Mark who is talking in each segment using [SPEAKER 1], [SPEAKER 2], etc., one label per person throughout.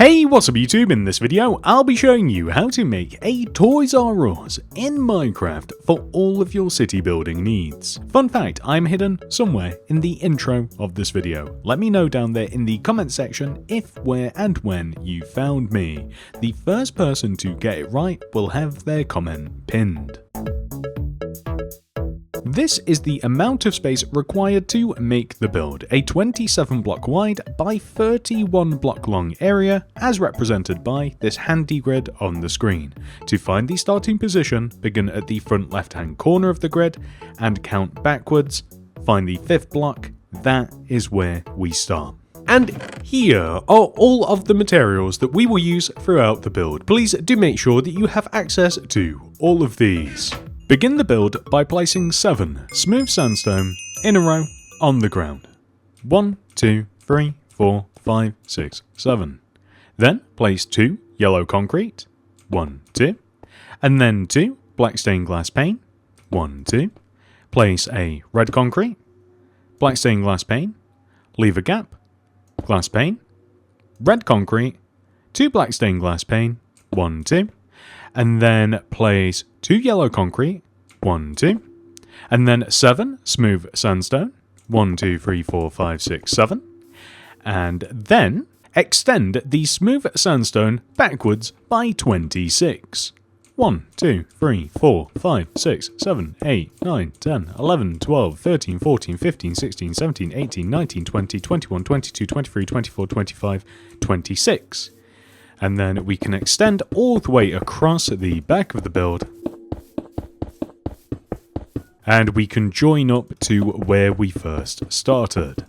[SPEAKER 1] Hey, what's up YouTube? In this video, I'll be showing you how to make a Toys R Us in Minecraft for all of your city building needs. Fun fact, I'm hidden somewhere in the intro of this video. Let me know down there in the comment section if, where and when you found me. The first person to get it right will have their comment pinned. This is the amount of space required to make the build, a 27 block wide by 31 block long area as represented by this handy grid on the screen. To find the starting position, begin at the front left hand corner of the grid and count backwards, find the fifth block, that is where we start. And here are all of the materials that we will use throughout the build. Please do make sure that you have access to all of these. Begin the build by placing 7 smooth sandstone in a row on the ground. 1, 2, 3, 4, 5, 6, 7. Then place 2 yellow concrete. 1, 2. And then 2 black stained glass pane. 1, 2. Place a red concrete. Black stained glass pane. Leave a gap. Glass pane. Red concrete. 2 black stained glass pane. 1, 2. And then place 2 yellow concrete, 1, 2, and then 7 smooth sandstone, 1, 2, 3, 4, 5, 6, 7, and then extend the smooth sandstone backwards by 26. 1, 2, 3, 4, 5, 6, 7, 8, 9, 10, 11, 12, 13, 14, 15, 16, 17, 18, 19, 20, 21, 22, 23, 24, 25, 26. And then we can extend all the way across the back of the build. And we can join up to where we first started.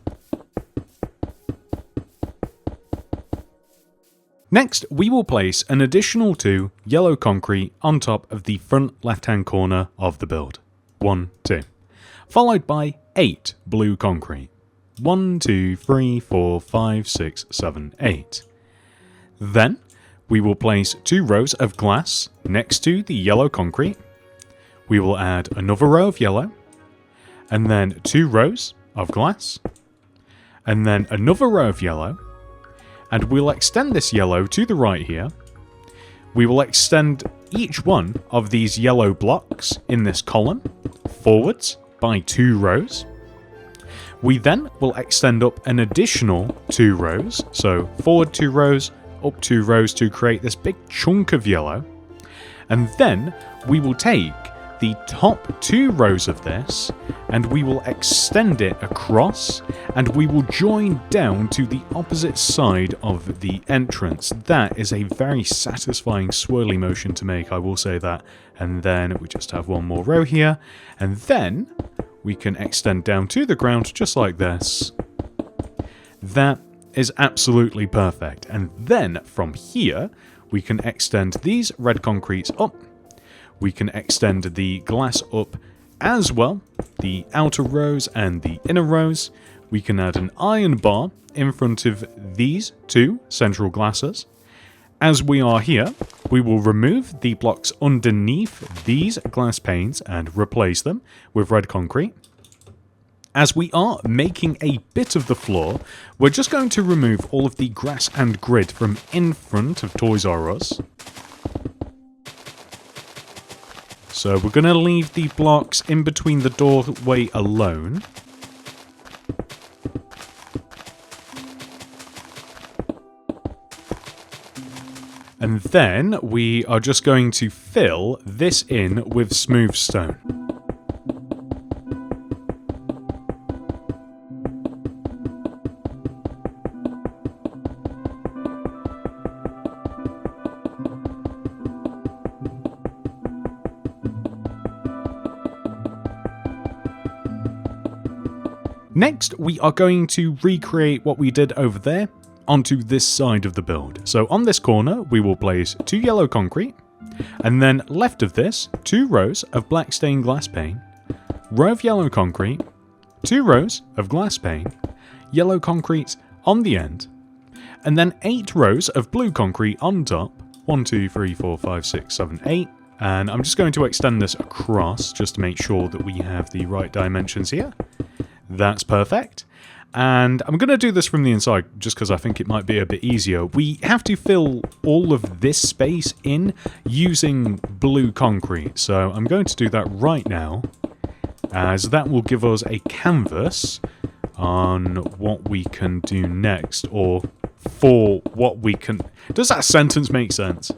[SPEAKER 1] Next, we will place an additional 2 yellow concrete on top of the front left-hand corner of the build. 1, 2. Followed by 8 blue concrete. 1, 2, 3, 4, 5, 6, 7, 8. Then, we will place 2 rows of glass next to the yellow concrete. We will add another row of yellow, and then 2 rows of glass, and then another row of yellow, and we'll extend this yellow to the right here. We will extend each one of these yellow blocks in this column forwards by 2 rows. We then will extend up an additional 2 rows, so forward 2 rows, up 2 rows to create this big chunk of yellow. And then we will take the top 2 rows of this and we will extend it across and we will join down to the opposite side of the entrance. That is a very satisfying swirly motion to make, I will say that. And then we just have one more row here, and then we can extend down to the ground just like this. That is absolutely perfect. And then from here we can extend these red concretes up. We can extend the glass up as well, the outer rows and the inner rows. We can add an iron bar in front of these 2 central glasses. As we are here, we will remove the blocks underneath these glass panes and replace them with red concrete. As we are making a bit of the floor, we're just going to remove all of the grass and grid from in front of Toys R Us. So we're going to leave the blocks in between the doorway alone. And then we are just going to fill this in with smooth stone. Next, we are going to recreate what we did over there onto this side of the build. So on this corner, we will place 2 yellow concrete, and then left of this, 2 rows of black stained glass pane, row of yellow concrete, 2 rows of glass pane, yellow concrete on the end, and then 8 rows of blue concrete on top. 1, 2, 3, 4, 5, 6, 7, 8. And I'm just going to extend this across just to make sure that we have the right dimensions here. That's perfect. And I'm going to do this from the inside just because I think it might be a bit easier. We have to fill all of this space in using blue concrete. So I'm going to do that right now, as that will give us a canvas on what we can do next, or for what we can... Does that sentence make sense?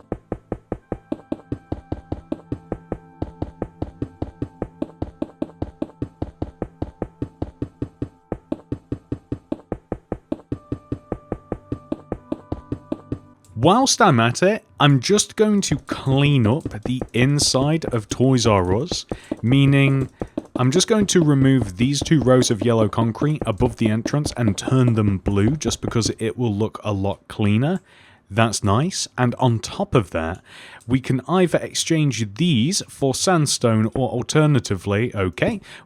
[SPEAKER 1] Whilst I'm at it, I'm just going to clean up the inside of Toys R Us, meaning I'm just going to remove these 2 rows of yellow concrete above the entrance and turn them blue just because it will look a lot cleaner. That's nice. And on top of that, we can either exchange these for sandstone, or alternatively,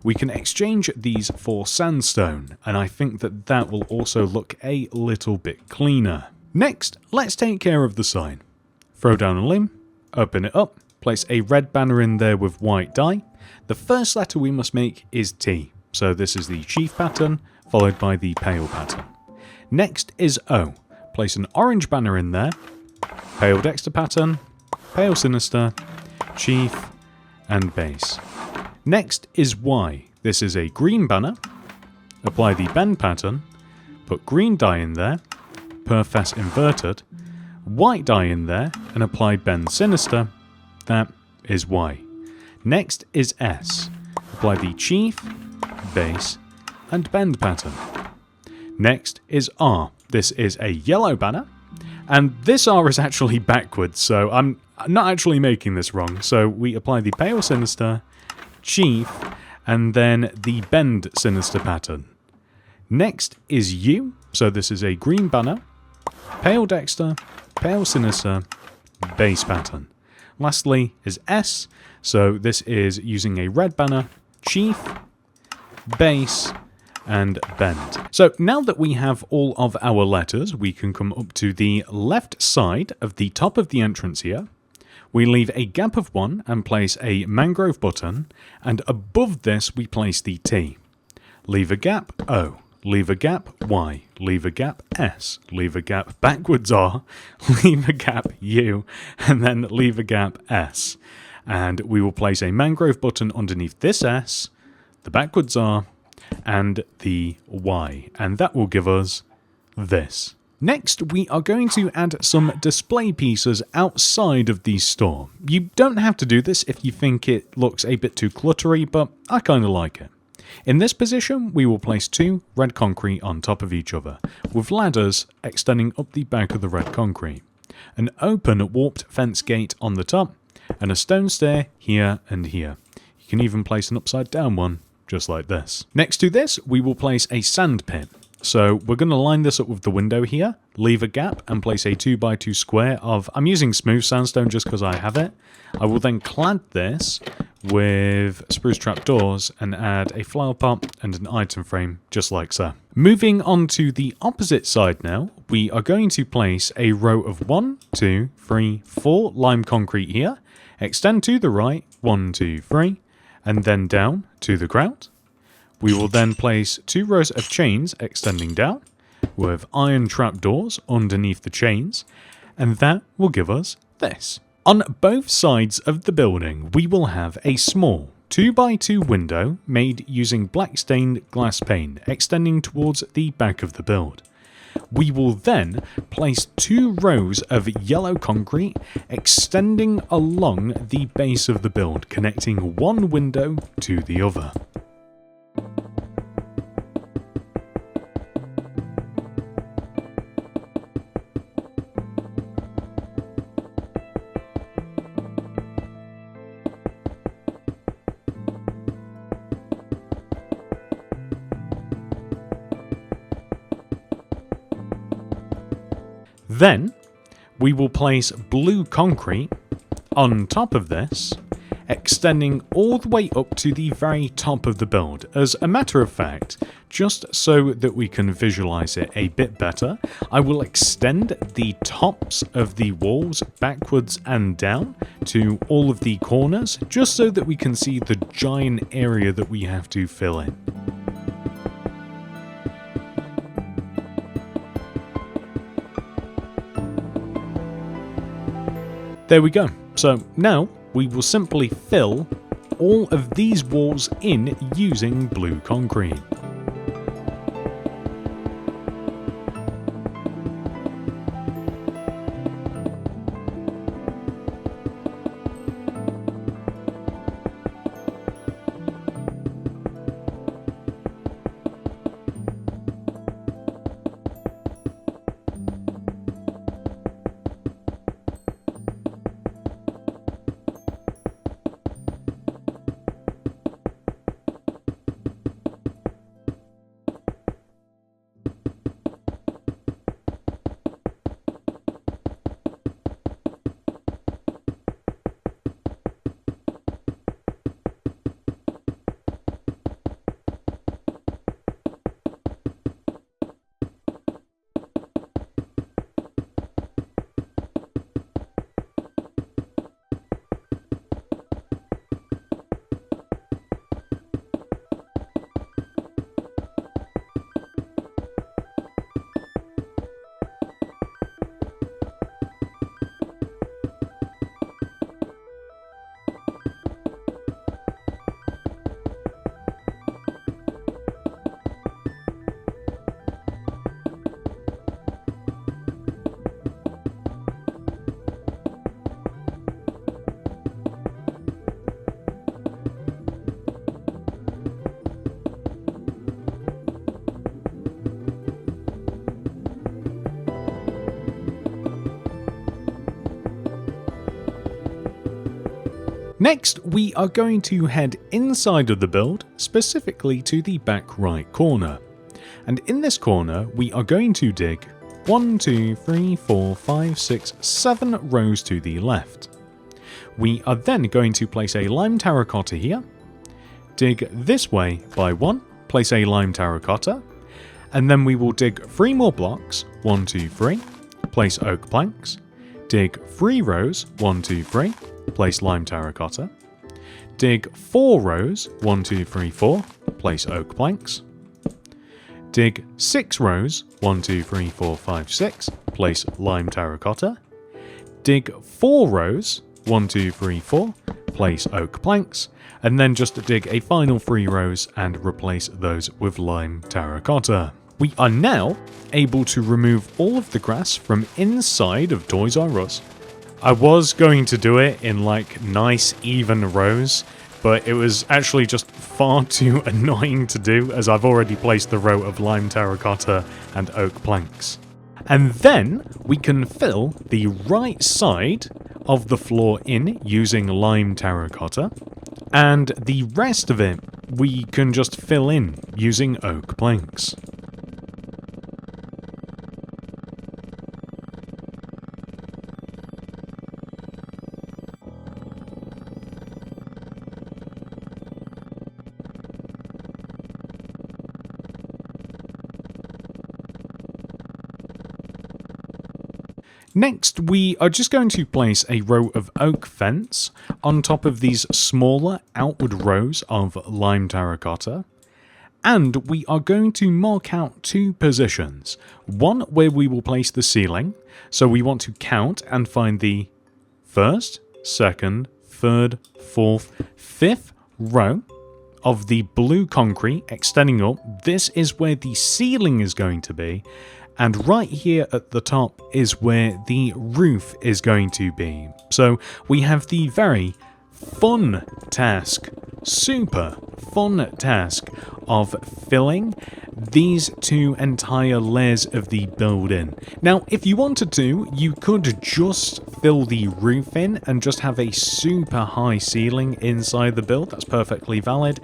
[SPEAKER 1] we can exchange these for sandstone. And I think that that will also look a little bit cleaner. Next, let's take care of the sign. Throw down a limb, open it up, place a red banner in there with white dye. The first letter we must make is T, so this is the chief pattern, followed by the pale pattern. Next is O. Place an orange banner in there, pale Dexter pattern, pale sinister, chief, and base. Next is Y. This is a green banner. Apply the bend pattern, put green dye in there, perfess inverted, white dye in there, and apply bend sinister. That is Y. Next is S. Apply the chief, base, and bend pattern. Next is R. This is a yellow banner, and this R is actually backwards, so I'm not actually making this wrong. So we apply the pale sinister, chief, and then the bend sinister pattern. Next is U. So this is a green banner, pale Dexter, pale sinister, base pattern. Lastly is S, so this is using a red banner, chief, base, and bend. So now that we have all of our letters, we can come up to the left side of the top of the entrance here. We leave a gap of 1 and place a mangrove button, and above this we place the T. Leave a gap O. Leave a gap Y, leave a gap S, leave a gap backwards R, leave a gap U, and then leave a gap S. And we will place a mangrove button underneath this S, the backwards R, and the Y. And that will give us this. Next, we are going to add some display pieces outside of the store. You don't have to do this if you think it looks a bit too cluttery, but I kind of like it. In this position, we will place 2 red concrete on top of each other, with ladders extending up the back of the red concrete. An open warped fence gate on the top, and a stone stair here and here. You can even place an upside down one, just like this. Next to this, we will place a sand pit. So we're going to line this up with the window here, leave a gap, and place a 2x2 square of... I'm using smooth sandstone just because I have it. I will then clad this with spruce trapdoors and add a flower pot and an item frame, just like so. Moving on to the opposite side now, we are going to place a row of 1, 2, 3, 4 lime concrete here, extend to the right, 1, 2, 3, and then down to the ground. We will then place 2 rows of chains extending down, with iron trapdoors underneath the chains, and that will give us this. On both sides of the building, we will have a small 2x2 window made using black stained glass pane extending towards the back of the build. We will then place 2 rows of yellow concrete extending along the base of the build, connecting one window to the other. Then, we will place blue concrete on top of this, extending all the way up to the very top of the build. As a matter of fact, just so that we can visualize it a bit better, I will extend the tops of the walls backwards and down to all of the corners, just so that we can see the giant area that we have to fill in. There we go. So now we will simply fill all of these walls in using blue concrete. Next, we are going to head inside of the build, specifically to the back right corner. And in this corner, we are going to dig 1, 2, 3, 4, 5, 6, 7 rows to the left. We are then going to place a lime terracotta here, dig this way by 1, place a lime terracotta, and then we will dig 3 more blocks, 1, 2, 3, place oak planks, dig 3 rows, 1, 2, 3, place lime terracotta, dig 4 rows, 1, 2, 3, 4, place oak planks, dig 6 rows, 1, 2, 3, 4, 5, 6, place lime terracotta, dig 4 rows, 1, 2, 3, 4, place oak planks, and then just dig a final 3 rows and replace those with lime terracotta. We are now able to remove all of the grass from inside of Toys R Us. I was going to do it in like nice even rows, but it was actually just far too annoying to do as I've already placed the row of lime terracotta and oak planks. And then we can fill the right side of the floor in using lime terracotta, and the rest of it we can just fill in using oak planks. Next, we are just going to place a row of oak fence on top of these smaller outward rows of lime terracotta. And we are going to mark out 2 positions. One where we will place the ceiling, so we want to count and find the first, second, third, fourth, fifth row of the blue concrete extending up. This is where the ceiling is going to be. And right here at the top is where the roof is going to be. So we have the very fun task, super fun task of filling these 2 entire layers of the build in. Now, if you wanted to, you could just fill the roof in and just have a super high ceiling inside the build. That's perfectly valid.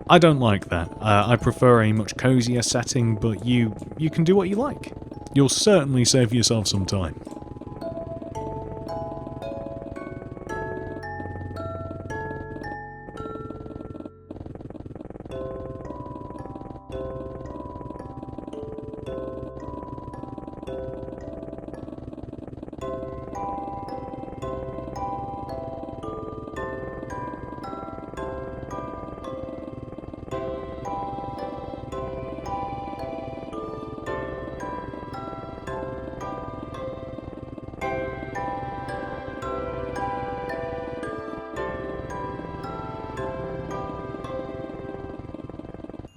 [SPEAKER 1] I don't like that. I prefer a much cozier setting, but you can do what you like. You'll certainly save yourself some time.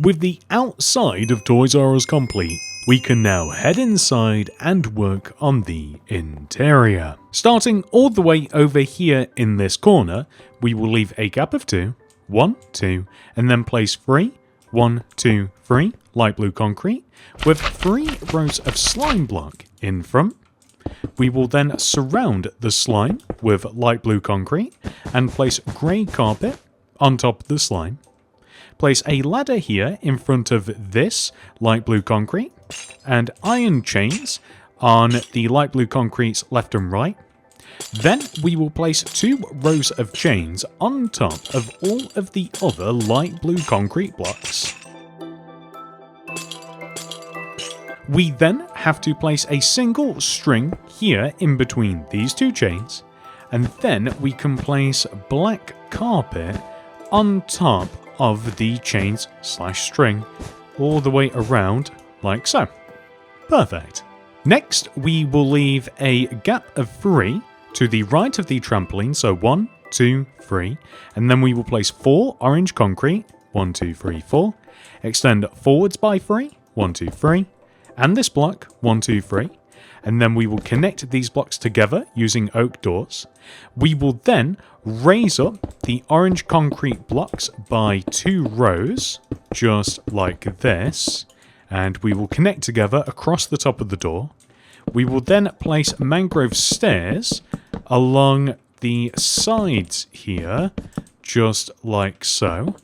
[SPEAKER 1] With the outside of Toys R Us complete, we can now head inside and work on the interior. Starting all the way over here in this corner, we will leave a gap of 2, 1, 2, and then place 3, 1, 2, 3 light blue concrete with 3 rows of slime block in front. We will then surround the slime with light blue concrete and place grey carpet on top of the slime. Place a ladder here in front of this light blue concrete and iron chains on the light blue concrete's left and right. Then we will place 2 rows of chains on top of all of the other light blue concrete blocks. We then have to place a single string here in between these 2 chains, and then we can place black carpet on top of the chains / string all the way around like so. Perfect. Next we will leave a gap of 3 to the right of the trampoline, so 1, 2, 3, and then we will place 4 orange concrete, 1, 2, 3, 4, extend forwards by 3, 1, 2, 3, and this block, 1, 2, 3, and then we will connect these blocks together using oak doors. We will then raise up the orange concrete blocks by 2 rows, just like this, and we will connect together across the top of the door. We will then place mangrove stairs along the sides here, just like so.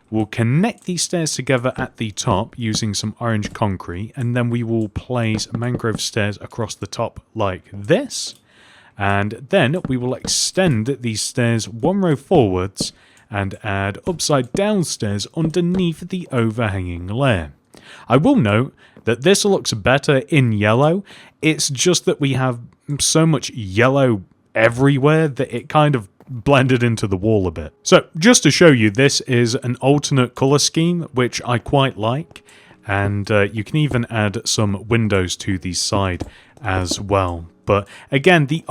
[SPEAKER 1] We'll connect these stairs together at the top using some orange concrete, and then we will place mangrove stairs across the top like this. And then we will extend these stairs 1 row forwards and add upside down stairs underneath the overhanging layer. I will note that this looks better in yellow. It's just that we have so much yellow everywhere that it kind of blended into the wall a bit. So just to show you, this is an alternate color scheme which I quite like, and you can even add some windows to the side as well. But again, the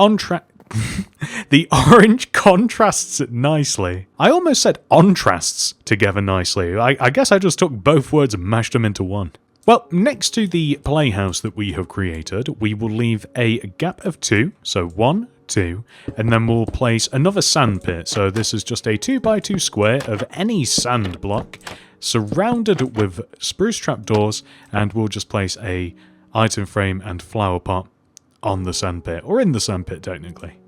[SPEAKER 1] the orange contrasts nicely. I almost said ontrasts together nicely. I guess I just took both words and mashed them into one. Well, next to the playhouse that we have created, we will leave a gap of 2, so 1, 2, and then we'll place another sand pit. So this is just a 2x2 square of any sand block surrounded with spruce trapdoors, and we'll just place a item frame and flower pot on the sand pit, or in the sand pit technically.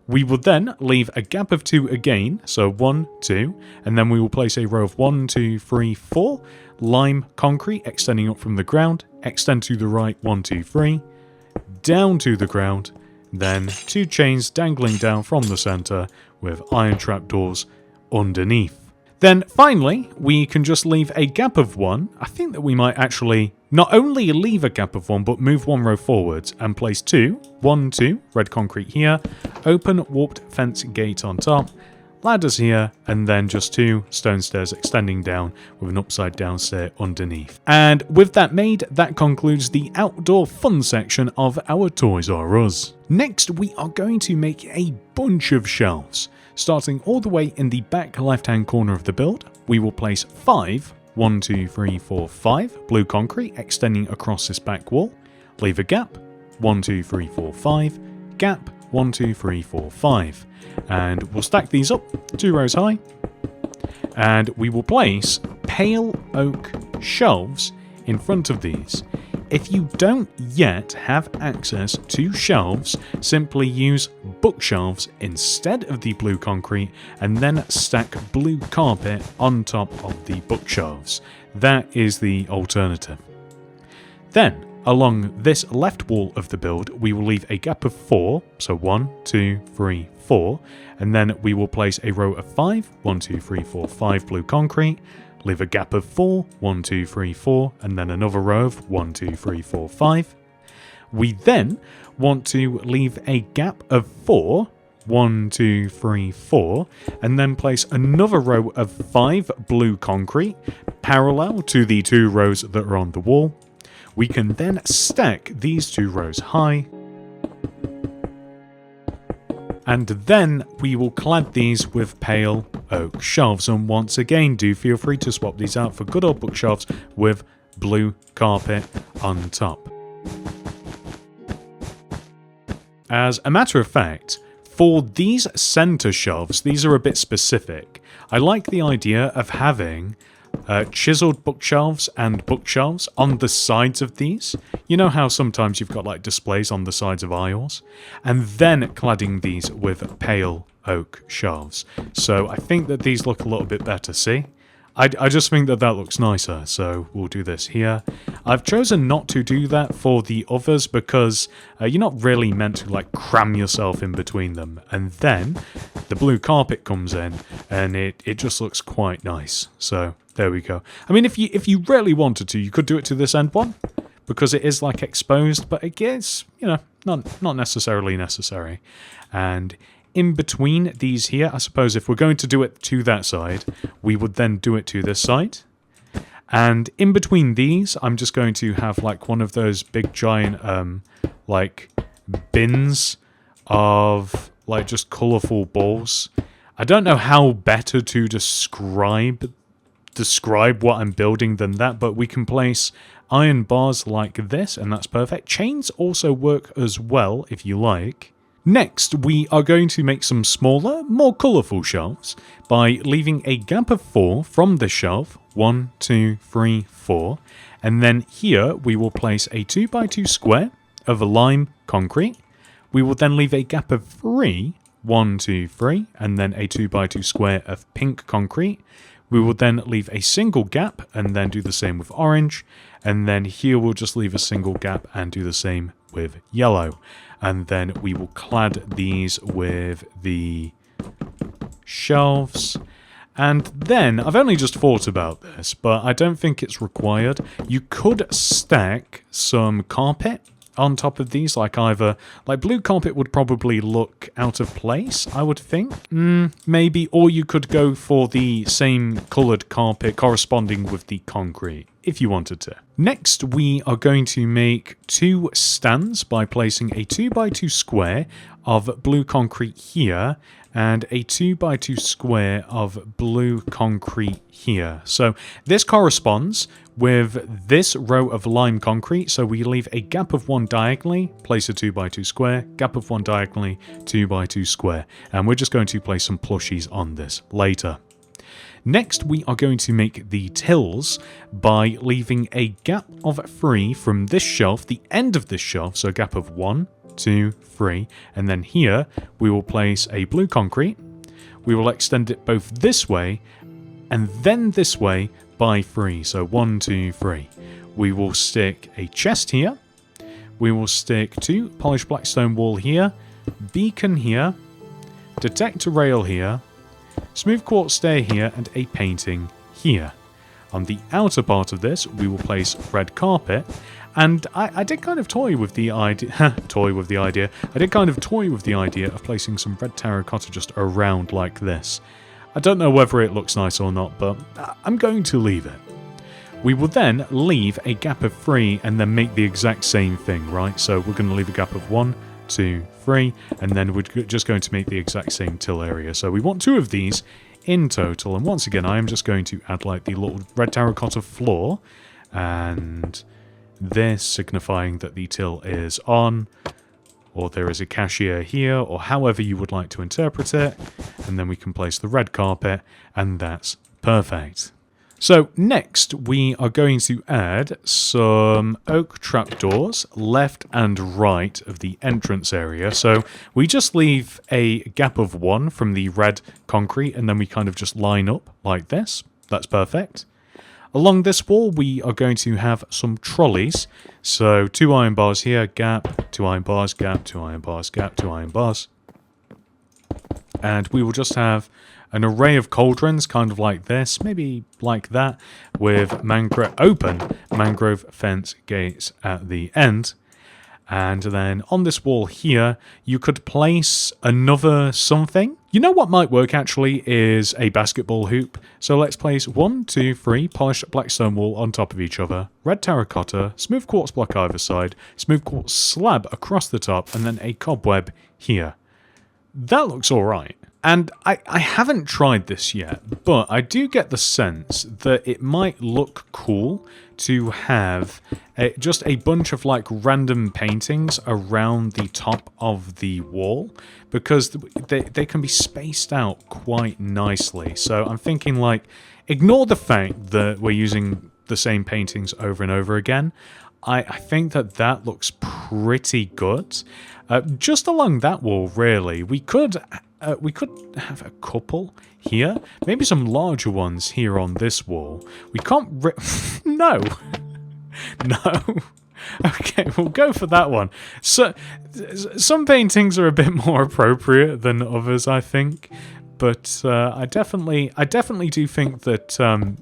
[SPEAKER 1] We will then leave a gap of 2 again, so 1, 2, and then we will place a row of 1, 2, 3, 4 lime concrete extending up from the ground, extend to the right 1, 2, 3, down to the ground, then 2 chains dangling down from the center with iron trapdoors underneath. Then finally, we can just leave a gap of 1. I think that we might actually not only leave a gap of 1, but move 1 row forwards and place 2, 1, 2, red concrete here, open warped fence gate on top, ladders here, and then just 2 stone stairs extending down with an upside down stair underneath. And with that made, that concludes the outdoor fun section of our Toys R Us. Next, we are going to make a bunch of shelves. Starting all the way in the back left hand corner of the build, we will place 5, 1, 2, 3, 4, 5 blue concrete extending across this back wall, leave a gap, 1, 2, 3, 4, 5, gap, 1, 2, 3, 4, 5, and we'll stack these up 2 rows high, and we will place pale oak shelves in front of these. If you don't yet have access to shelves, simply use bookshelves instead of the blue concrete and then stack blue carpet on top of the bookshelves. That is the alternative. Then, along this left wall of the build, we will leave a gap of 4, so 1, 2, 3, 4, and then we will place a row of 5, 1, 2, 3, 4, 5 blue concrete, leave a gap of 4, 1, 2, 3, 4, and then another row of 1, 2, 3, 4, 5. We then want to leave a gap of 4, 1, 2, 3, 4, and then place another row of 5 blue concrete parallel to the 2 rows that are on the wall. We can then stack these 2 rows high, And then we will clad these with pale oak shelves. And once again, do feel free to swap these out for good old bookshelves with blue carpet on top. As a matter of fact, for these center shelves, these are a bit specific. I like the idea of having chiseled bookshelves and bookshelves on the sides of these. You know how sometimes you've got like displays on the sides of aisles? And then cladding these with pale oak shelves. So I think that these look a little bit better, see? I just think that that looks nicer, so we'll do this here. I've chosen not to do that for the others because you're not really meant to like cram yourself in between them. And then the blue carpet comes in and it just looks quite nice. So there we go. I mean, if you really wanted to, you could do it to this end one because it is like exposed, but it gets, you know, not necessarily necessary. And in between these here, I suppose if we're going to do it to that side, we would then do it to this side. And in between these, I'm just going to have like one of those big giant like bins of like just colourful balls. I don't know how better to describe what I'm building than that, but we can place iron bars like this, and that's perfect. Chains also work as well, if you like. Next, we are going to make some smaller, more colourful shelves by leaving a gap of 4 from the shelf. 1, 2, 3, 4. And then here we will place a 2x2 square of lime concrete. We will then leave a gap of 3, 1, 2, 3, and then a 2x2 square of pink concrete. We will then leave a single gap and then do the same with orange. And then here we'll just leave a single gap and do the same with yellow. And then we will clad these with the shelves. And then, I've only just thought about this, but I don't think it's required. You could stack some carpet on top of these, like either, like blue carpet would probably look out of place, I would think. Maybe, or you could go for the same coloured carpet corresponding with the concrete, if you wanted to. Next, we are going to make 2 stands by placing a 2x2 square of blue concrete here and a 2x2 square of blue concrete here. So this corresponds with this row of lime concrete. So we leave a gap of 1 diagonally, place a 2x2 square, gap of 1 diagonally, 2x2 square. And we're just going to place some plushies on this later. Next, we are going to make the tills by leaving a gap of 3 from this shelf, the end of this shelf, so a gap of 1, 2, 3, and then here we will place a blue concrete. We will extend it both this way and then this way by 3, so 1, 2, 3. We will stick a chest here. We will stick 2 polished black stone wall here, beacon here, detector rail here, smooth quartz stair here, and a painting here. On the outer part of this, we will place red carpet, and I did kind of toy with the idea. I did kind of toy with the idea of placing some red terracotta just around like this. I don't know whether it looks nice or not, but I'm going to leave it. We will then leave a gap of 3 and then make the exact same thing, right? So we're going to leave a gap of 1, 2, 3, and then we're just going to make the exact same till area. So we want 2 of these in total, and once again I am just going to add like the little red terracotta floor, and this signifying that the till is on, or there is a cashier here, or however you would like to interpret it, and then we can place the red carpet, and that's perfect. So next we are going to add some oak trapdoors left and right of the entrance area. So we just leave a gap of 1 from the red concrete and then we kind of just line up like this. That's perfect. Along this wall we are going to have some trolleys. So 2 iron bars here, gap, 2 iron bars, gap, 2 iron bars, gap, 2 iron bars. And we will just have an array of cauldrons, kind of like this, maybe like that, with open mangrove fence gates at the end. And then on this wall here, you could place another something. You know what might work actually is a basketball hoop. So let's place 1, 2, 3 polished black stone wall on top of each other, red terracotta, smooth quartz block either side, smooth quartz slab across the top, and then a cobweb here. that looks alright. And I haven't tried this yet, but I do get the sense that it might look cool to have just a bunch of like random paintings around the top of the wall, because they can be spaced out quite nicely. So I'm thinking like, ignore the fact that we're using the same paintings over and over again. I think that looks pretty good. Just along that wall, really. We could have a couple here. Maybe some larger ones here on this wall. We can't No! No. Okay, we'll go for that one. So, some paintings are a bit more appropriate than others, I think. But I definitely do think that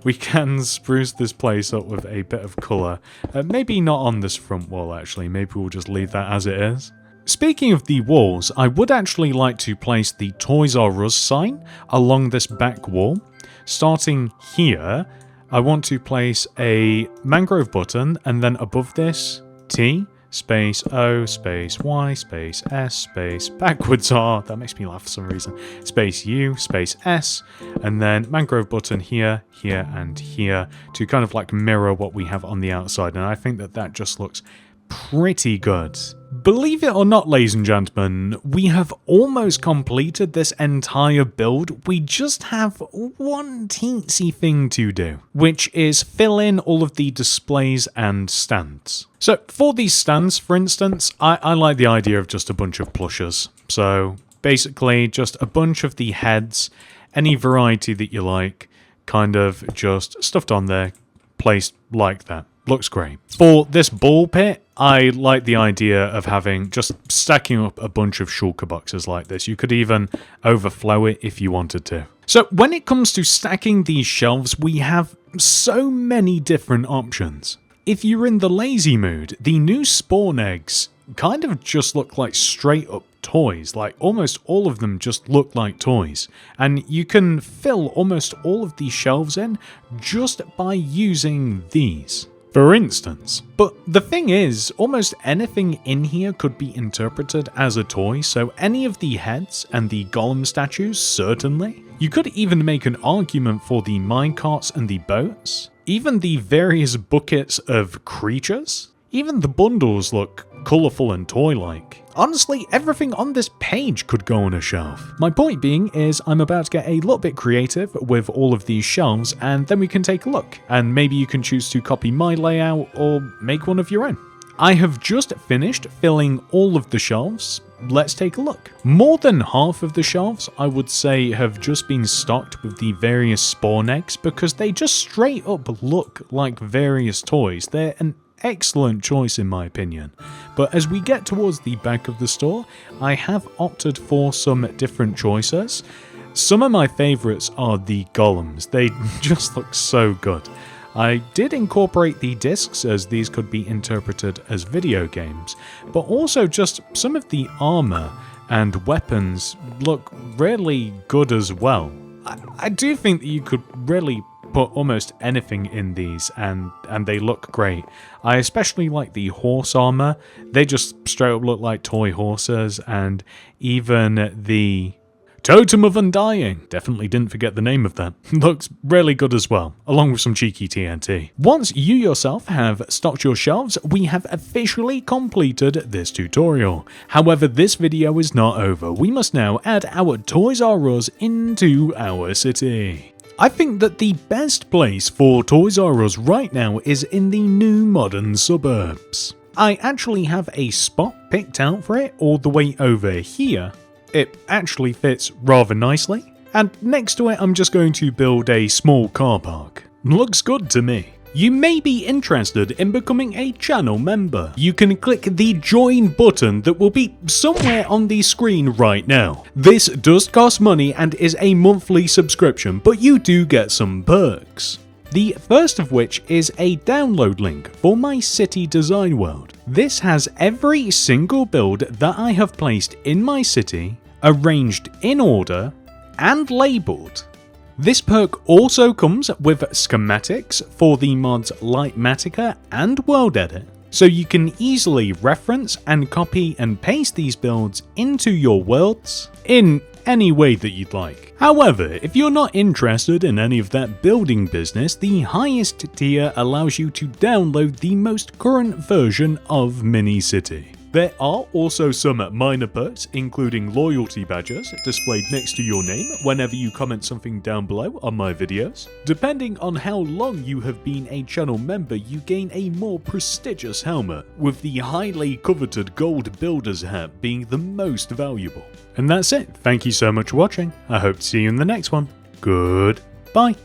[SPEAKER 1] we can spruce this place up with a bit of colour. Maybe not on this front wall, actually. Maybe we'll just leave that as it is. Speaking of the walls, I would actually like to place the Toys R Us sign along this back wall. Starting here, I want to place a mangrove button, and then above this, T, space O, space Y, space S, space backwards R, that makes me laugh for some reason, space U, space S, and then mangrove button here, here, and here to kind of like mirror what we have on the outside, and I think that just looks pretty good. Believe it or not, ladies and gentlemen, we have almost completed this entire build. We just have one teensy thing to do, which is fill in all of the displays and stands. So for these stands, for instance, I like the idea of just a bunch of plushes. So basically just a bunch of the heads, any variety that you like, kind of just stuffed on there, placed like that. Looks great. For this ball pit, I like the idea of having just stacking up a bunch of shulker boxes like this. You could even overflow it if you wanted to. So when it comes to stacking these shelves, we have so many different options. If you're in the lazy mood, the new spawn eggs kind of just look like straight up toys. Like almost all of them just look like toys. And you can fill almost all of these shelves in just by using these, for instance. But the thing is, almost anything in here could be interpreted as a toy, so any of the heads and the golem statues, certainly. You could even make an argument for the minecarts and the boats, even the various buckets of creatures. Even the bundles look colourful and toy-like. Honestly, everything on this page could go on a shelf. My point being is I'm about to get a little bit creative with all of these shelves, and then we can take a look, and maybe you can choose to copy my layout or make one of your own. I have just finished filling all of the shelves. Let's take a look. More than half of the shelves, I would say, have just been stocked with the various spawn eggs because they just straight up look like various toys. They're an excellent choice in my opinion. But as we get towards the back of the store, I have opted for some different choices. Some of my favourites are the golems. They just look so good. I did incorporate the discs as these could be interpreted as video games, but also just some of the armour and weapons look really good as well. I do think that you could really put almost anything in these and they look great. I especially like the horse armor. They just straight up look like toy horses, and even the Totem of Undying, definitely didn't forget the name of that, looks really good as well, along with some cheeky TNT. Once you yourself have stocked your shelves, we have officially completed this tutorial. However, this video is not over. We must now add our Toys R Us into our city. I think that the best place for Toys R Us right now is in the new modern suburbs. I actually have a spot picked out for it all the way over here. It actually fits rather nicely, and next to it I'm just going to build a small car park. Looks good to me. You may be interested in becoming a channel member. You can click the join button that will be somewhere on the screen right now. This does cost money and is a monthly subscription, but you do get some perks. The first of which is a download link for my city design world. This has every single build that I have placed in my city, arranged in order, and labelled. This perk also comes with schematics for the mods Lightmatica and World Edit. So you can easily reference and copy and paste these builds into your worlds in any way that you'd like. However, if you're not interested in any of that building business, the highest tier allows you to download the most current version of Mini-City. There are also some minor perks, including loyalty badges displayed next to your name whenever you comment something down below on my videos. Depending on how long you have been a channel member, you gain a more prestigious helmet, with the highly coveted gold builder's hat being the most valuable. And that's it. Thank you so much for watching. I hope to see you in the next one. Goodbye.